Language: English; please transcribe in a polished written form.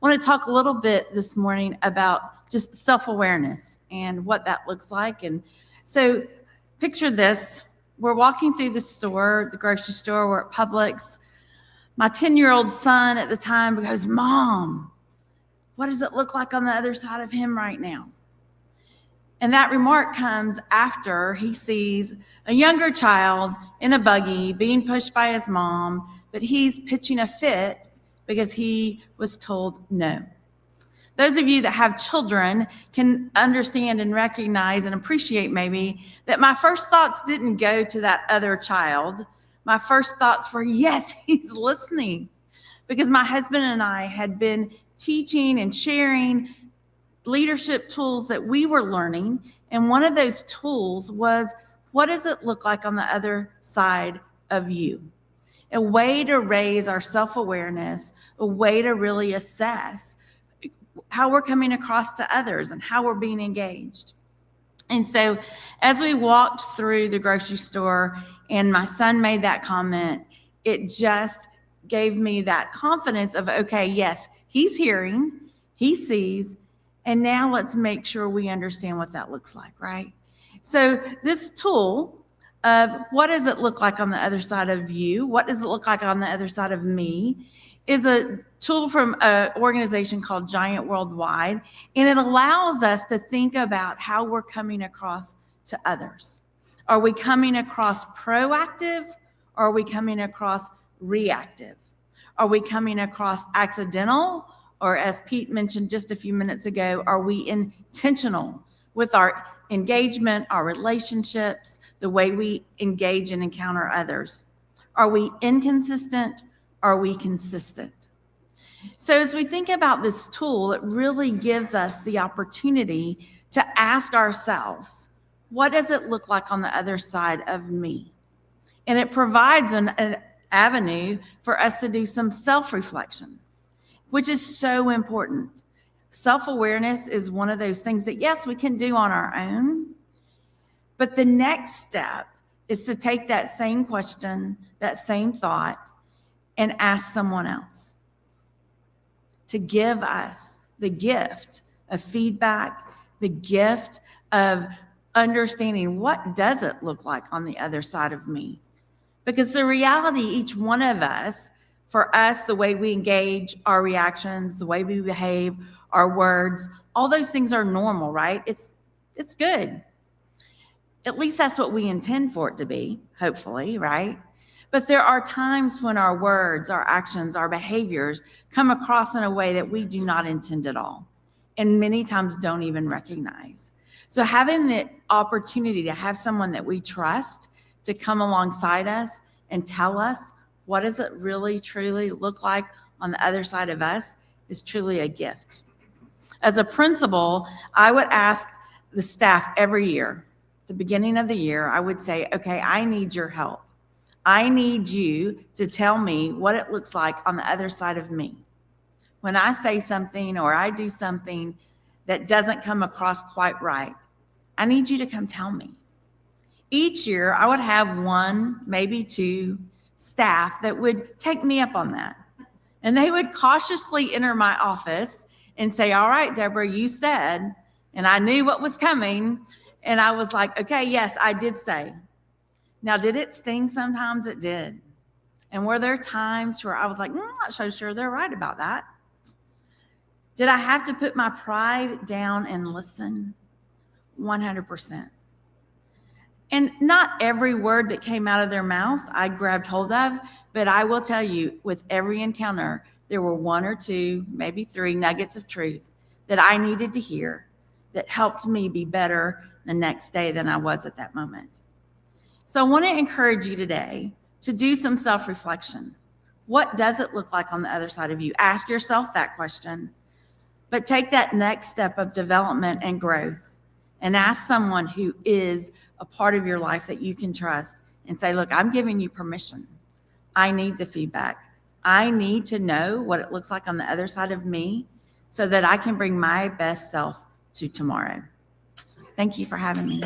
want to talk a little bit this morning about just self-awareness and what that looks like. And so picture this. We're walking through the store, the grocery store, we're at Publix. My 10-year-old son at the time goes, "Mom, what does it look like on the other side of him right now?" And that remark comes after he sees a younger child in a buggy being pushed by his mom, but he's pitching a fit because he was told no. Those of you that have children can understand and recognize and appreciate maybe that my first thoughts didn't go to that other child. My first thoughts were, yes, he's listening. Because my husband and I had been teaching and sharing leadership tools that we were learning. And one of those tools was, what does it look like on the other side of you? A way to raise our self-awareness, a way to really assess how we're coming across to others and how we're being engaged. And so as we walked through the grocery store and my son made that comment, it just gave me that confidence of, okay, yes, he's hearing, he sees, and now let's make sure we understand what that looks like, right? So this tool of what does it look like on the other side of you? What does it look like on the other side of me? Is a tool from an organization called Giant Worldwide, and it allows us to think about how we're coming across to others. Are we coming across proactive, or are we coming across reactive? Are we coming across accidental, or as Pete mentioned just a few minutes ago, are we intentional with our engagement, our relationships, the way we engage and encounter others? Are we inconsistent? Are we consistent? So as we think about this tool, it really gives us the opportunity to ask ourselves, what does it look like on the other side of me? And it provides an avenue for us to do some self-reflection, which is so important. Self-awareness is one of those things that, yes, we can do on our own, but the next step is to take that same question, that same thought, and ask someone else to give us the gift of feedback, the gift of understanding what does it look like on the other side of me. Because the reality, each one of us, for us, the way we engage, our reactions, the way we behave, our words, all those things are normal, right? It's good. At least that's what we intend for it to be, hopefully, right? But there are times when our words, our actions, our behaviors come across in a way that we do not intend at all, and many times don't even recognize. So having the opportunity to have someone that we trust to come alongside us and tell us what does it really, truly look like on the other side of us is truly a gift. As a principal, I would ask the staff every year, at the beginning of the year, I would say, okay, I need your help. I need you to tell me what it looks like on the other side of me. When I say something or I do something that doesn't come across quite right, I need you to come tell me. Each year, I would have one, maybe two staff that would take me up on that. And they would cautiously enter my office and say, all right, Deborah, you said, and I knew what was coming. And I was like, okay, yes, I did say. Now, did it sting? Sometimes it did. And were there times where I was like, I'm not so sure they're right about that? Did I have to put my pride down and listen? 100%. And not every word that came out of their mouths I grabbed hold of, but I will tell you, with every encounter, there were one or two, maybe three nuggets of truth that I needed to hear that helped me be better the next day than I was at that moment. So I want to encourage you today to do some self-reflection. What does it look like on the other side of you? Ask yourself that question, but take that next step of development and growth and ask someone who is a part of your life that you can trust and say, look, I'm giving you permission. I need the feedback. I need to know what it looks like on the other side of me so that I can bring my best self to tomorrow. Thank you for having me.